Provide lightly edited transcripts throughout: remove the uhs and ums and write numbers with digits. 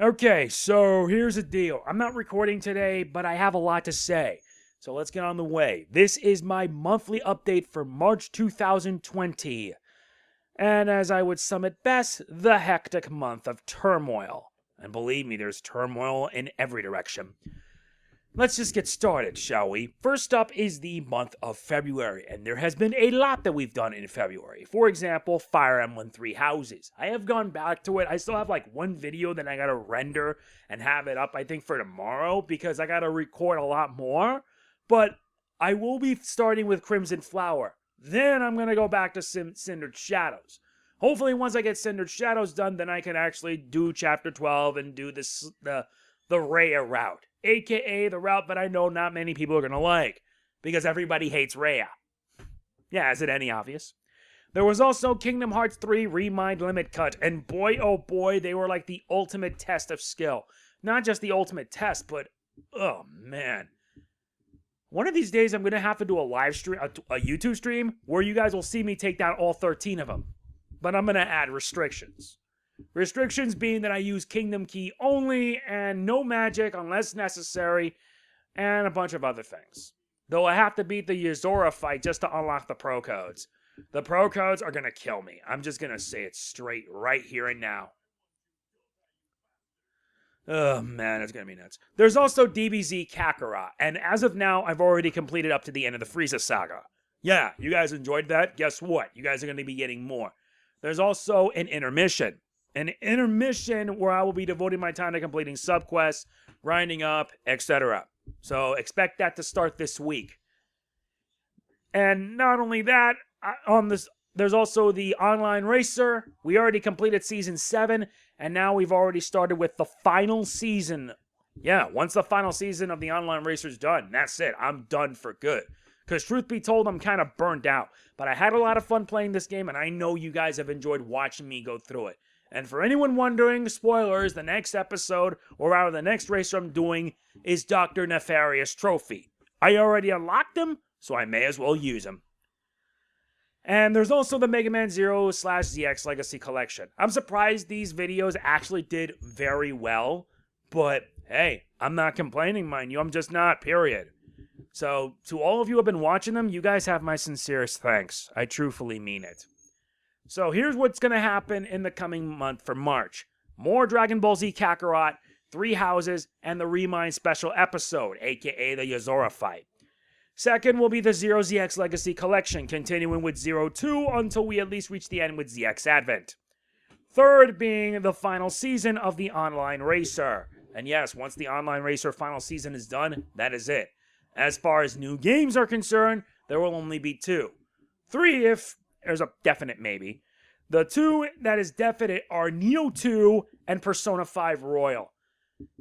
Okay, so here's the deal. I'm not recording today, but I have a lot to say. So let's get on the way. This is my monthly update for March 2020. And as I would sum it best, the hectic month of turmoil. And believe me, there's turmoil in every direction. Let's just get started, shall we? First up is the month of February, and there has been a lot that we've done in February. For example, Fire Emblem 3 Houses. I have gone back to it. I still have like one video that I gotta render and have it up, I think, for tomorrow, because I gotta record a lot more. But I will be starting with Crimson Flower. Then I'm gonna go back to Cindered Shadows. Hopefully, once I get Cindered Shadows done, then I can actually do Chapter 12 and do the Rhea route. AKA the route that I know not many people are going to like, because everybody hates Rhea. Yeah, is it any obvious? There was also Kingdom Hearts 3 ReMind Limit Cut, and boy oh boy, they were like the ultimate test of skill. Not just the ultimate test, but, oh man. One of these days I'm going to have to do a live stream, a YouTube stream, where you guys will see me take down all 13 of them. But I'm going to add restrictions. Restrictions being that I use Kingdom Key only and no magic unless necessary, and a bunch of other things. Though I have to beat the Yozora fight just to unlock the pro codes. The pro codes are going to kill me. I'm just going to say it straight right here and now. Oh man, it's going to be nuts. There's also DBZ Kakarot, and as of now, I've already completed up to the end of the Frieza saga. Yeah, you guys enjoyed that? Guess what? You guys are going to be getting more. There's also an intermission. An intermission where I will be devoting my time to completing subquests, grinding up, etc. So expect that to start this week. And not only that, there's also the online racer. We already completed season 7, and now we've already started with the final season. Yeah, once the final season of the online racer is done, that's it. I'm done for good. Because truth be told, I'm kind of burnt out. But I had a lot of fun playing this game, and I know you guys have enjoyed watching me go through it. And for anyone wondering, spoilers, the next episode, or rather the next racer I'm doing, is Dr. Nefarious Trophy. I already unlocked him, so I may as well use him. And there's also the Mega Man 0/ZX Legacy Collection. I'm surprised these videos actually did very well, but hey, I'm not complaining, mind you, I'm just not, period. So, to all of you who have been watching them, you guys have my sincerest thanks. I truthfully mean it. So here's what's going to happen in the coming month for March. More Dragon Ball Z Kakarot, 3 Houses, and the ReMind special episode, aka the Yozora fight. Second will be the 0ZX Legacy Collection, continuing with 02 until we at least reach the end with ZX Advent. Third being the final season of the Online Racer. And yes, once the Online Racer final season is done, that is it. As far as new games are concerned, there will only be 2. 3 if there's a definite maybe. The 2 that is definite are Nioh 2 and Persona 5 Royal.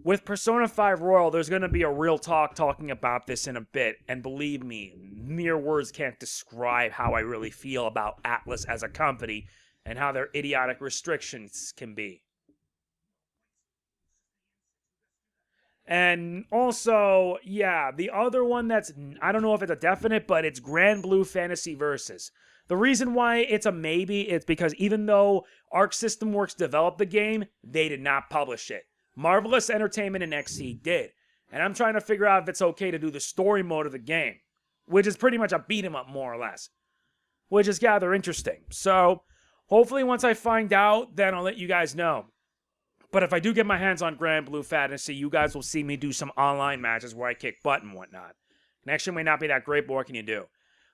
With Persona 5 Royal, there's going to be a real talking about this in a bit. And believe me, mere words can't describe how I really feel about Atlus as a company and how their idiotic restrictions can be. And also, yeah, the other one that's, I don't know if it's a definite, but it's Grand Blue Fantasy Versus. The reason why it's a maybe is because even though Arc System Works developed the game, they did not publish it. Marvelous Entertainment and XC did. And I'm trying to figure out if it's okay to do the story mode of the game, which is pretty much a beat 'em up more or less, which is rather interesting. So, hopefully once I find out, then I'll let you guys know. But if I do get my hands on Grand Blue Fantasy, you guys will see me do some online matches where I kick butt and whatnot. Connection may not be that great, but what can you do?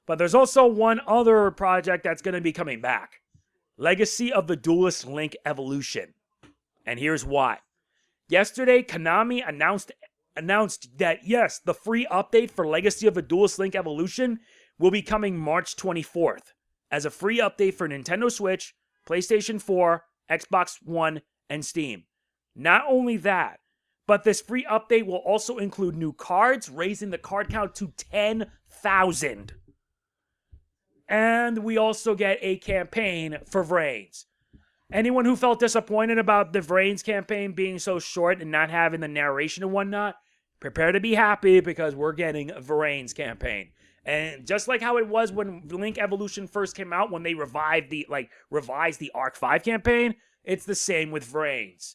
But there's also one other project that's going to be coming back. Legacy of the Duelist Link Evolution. And here's why. Yesterday, Konami announced that, yes, the free update for Legacy of the Duelist Link Evolution will be coming March 24th. As a free update for Nintendo Switch, PlayStation 4, Xbox One, and Steam. Not only that, but this free update will also include new cards, raising the card count to 10,000. And we also get a campaign for Vrains. Anyone who felt disappointed about the Vrains campaign being so short and not having the narration and whatnot, prepare to be happy because we're getting a Vrains campaign. And just like how it was when Link Evolution first came out, when they revised the Arc 5 campaign, it's the same with Vrains.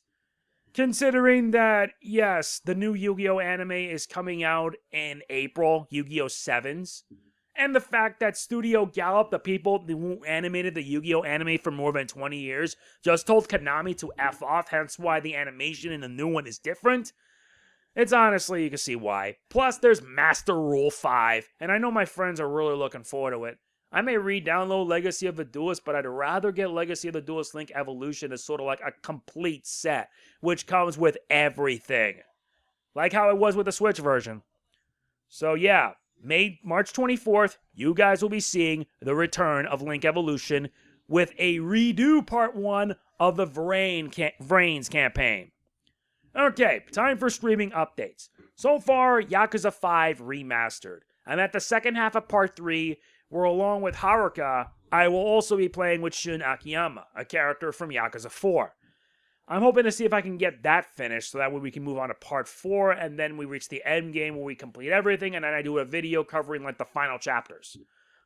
Considering that, yes, the new Yu-Gi-Oh! Anime is coming out in April, Yu-Gi-Oh! 7s, and the fact that Studio Gallop, the people who animated the Yu-Gi-Oh! Anime for more than 20 years, just told Konami to F off, hence why the animation in the new one is different, it's honestly, you can see why. Plus, there's Master Rule 5, and I know my friends are really looking forward to it. I may re-download Legacy of the Duelist, but I'd rather get Legacy of the Duelist Link Evolution as sort of like a complete set, which comes with everything. Like how it was with the Switch version. So yeah, March 24th, you guys will be seeing the return of Link Evolution with a redo Part 1 of the Vrains campaign. Okay, time for streaming updates. So far, Yakuza 5 Remastered. I'm at the second half of Part 3, where along with Haruhi, I will also be playing with Shun Akiyama, a character from Yakuza 4. I'm hoping to see if I can get that finished, so that way we can move on to Part 4, and then we reach the end game where we complete everything, and then I do a video covering like the final chapters.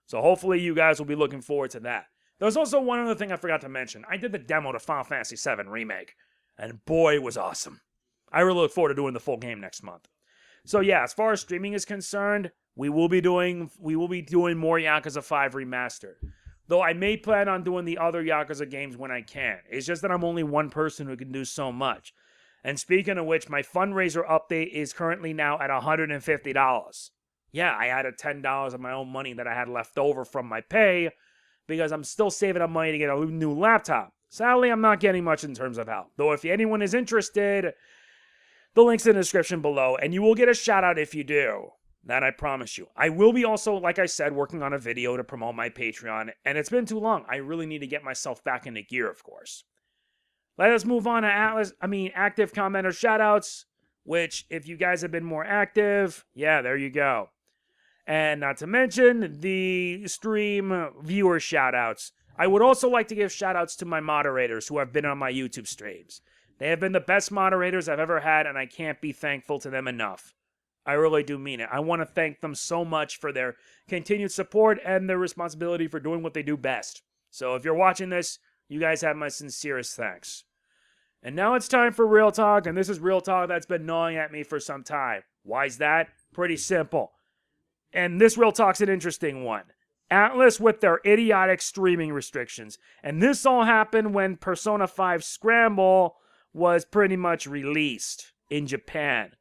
So hopefully you guys will be looking forward to that. There's also one other thing I forgot to mention. I did the demo to Final Fantasy VII Remake, and boy, it was awesome. I really look forward to doing the full game next month. So yeah, as far as streaming is concerned, we will be doing more Yakuza 5 Remastered. Though I may plan on doing the other Yakuza games when I can. It's just that I'm only one person who can do so much. And speaking of which, my fundraiser update is currently now at $150. Yeah, I added $10 of my own money that I had left over from my pay because I'm still saving up money to get a new laptop. Sadly, I'm not getting much in terms of help. Though if anyone is interested, the link's in the description below, and you will get a shout out if you do. That I promise you. I will be also, like I said, working on a video to promote my Patreon, and it's been too long. I really need to get myself back into gear, of course. Let us move on to active commenter shoutouts, which, if you guys have been more active, yeah, there you go. And not to mention the stream viewer shoutouts. I would also like to give shoutouts to my moderators who have been on my YouTube streams. They have been the best moderators I've ever had, and I can't be thankful to them enough. I really do mean it. I want to thank them so much for their continued support and their responsibility for doing what they do best. So if you're watching this, you guys have my sincerest thanks. And now it's time for Real Talk, and this is Real Talk that's been gnawing at me for some time. Why's that? Pretty simple. And this Real Talk's an interesting one. Atlus with their idiotic streaming restrictions. And this all happened when Persona 5 Scramble was pretty much released in Japan.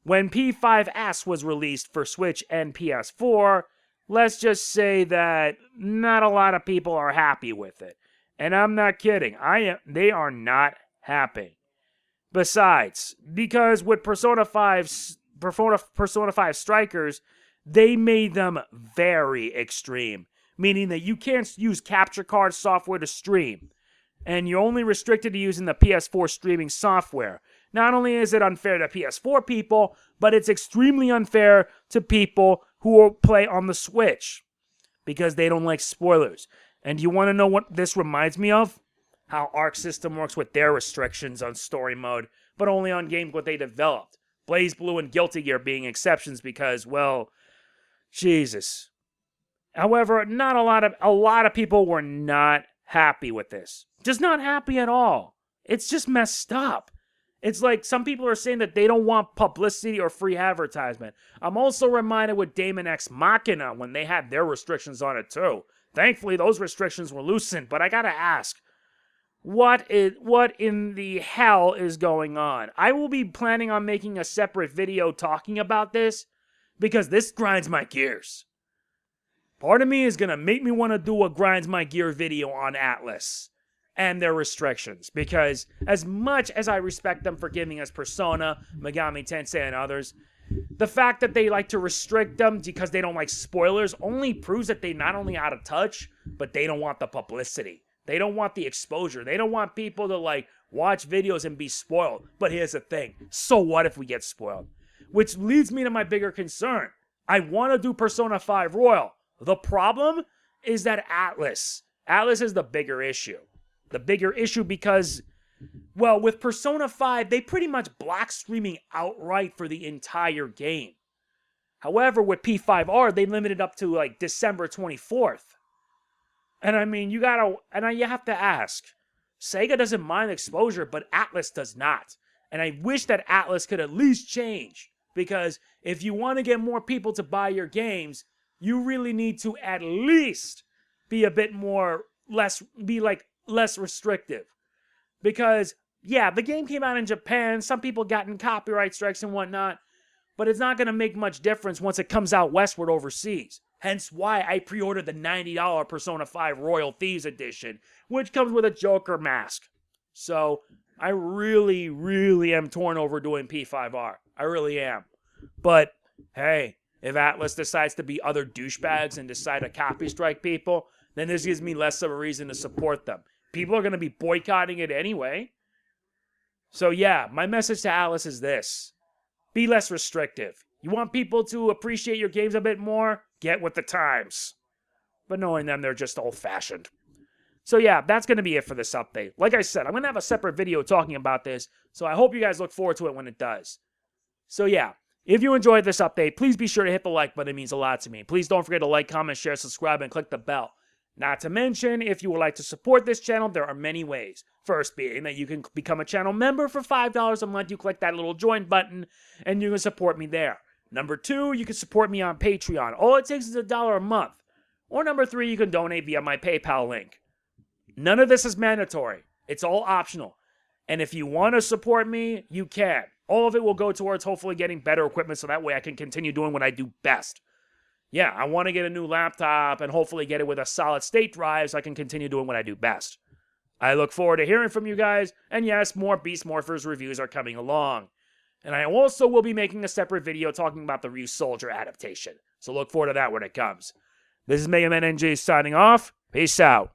When P5S was released for Switch and PS4, let's just say that not a lot of people are happy with it. And I'm not kidding. They are not happy. Besides, because with Persona 5 Strikers, they made them very extreme. Meaning that you can't use capture card software to stream. And you're only restricted to using the PS4 streaming software. Not only is it unfair to PS4 people, but it's extremely unfair to people who play on the Switch. Because they don't like spoilers. And you want to know what this reminds me of? How Arc System works with their restrictions on story mode, but only on games what they developed. BlazBlue and Guilty Gear being exceptions because, well, Jesus. However, a lot of people were not happy with this. Just not happy at all. It's just messed up. It's like some people are saying that they don't want publicity or free advertisement. I'm also reminded with Daemon X Machina when they had their restrictions on it too. Thankfully, those restrictions were loosened, but I gotta ask, what in the hell is going on? I will be planning on making a separate video talking about this because this grinds my gears. Part of me is gonna make me want to do a grinds my gear video on Atlus and their restrictions, because as much as I respect them for giving us Persona, Megami Tensei, and others, the fact that they like to restrict them because they don't like spoilers only proves that they not only out of touch, but they don't want the publicity. They don't want the exposure. They don't want people to like watch videos and be spoiled. But here's the thing. So what if we get spoiled? Which leads me to my bigger concern. I want to do Persona 5 Royal. The problem is that Atlus is the bigger issue. The bigger issue because, well, with Persona 5, they pretty much block streaming outright for the entire game. However, with P5R, they limit it up to like December 24th. And I mean, you have to ask. Sega doesn't mind exposure, but Atlus does not. And I wish that Atlas could at least change. Because if you want to get more people to buy your games, you really need to at least be a bit more, less restrictive. Because, yeah, the game came out in Japan. Some people got in copyright strikes and whatnot. But it's not going to make much difference once it comes out westward overseas. Hence why I pre-ordered the $90 Persona 5 Royal Thieves Edition, which comes with a Joker mask. So, I really, really am torn over doing P5R. I really am. But, hey, if Atlas decides to be other douchebags and decide to copy strike people, then this gives me less of a reason to support them. People are going to be boycotting it anyway. So, yeah, my message to Atlas is this. Be less restrictive. You want people to appreciate your games a bit more? Get with the times. But knowing them, they're just old-fashioned. So yeah, that's going to be it for this update. Like I said, I'm going to have a separate video talking about this, so I hope you guys look forward to it when it does. So yeah, if you enjoyed this update, please be sure to hit the like button. It means a lot to me. Please don't forget to like, comment, share, subscribe, and click the bell. Not to mention, if you would like to support this channel, there are many ways. First being that you can become a channel member for $5 a month. You click that little join button, and you can support me there. Number 2, you can support me on Patreon. All it takes is $1 a month. Or number 3, you can donate via my PayPal link. None of this is mandatory. It's all optional. And if you want to support me, you can. All of it will go towards hopefully getting better equipment so that way I can continue doing what I do best. Yeah, I want to get a new laptop and hopefully get it with a solid state drive so I can continue doing what I do best. I look forward to hearing from you guys. And yes, more Beast Morphers reviews are coming along. And I also will be making a separate video talking about the Ryu Soldier adaptation. So look forward to that when it comes. This is MegamanNG signing off. Peace out.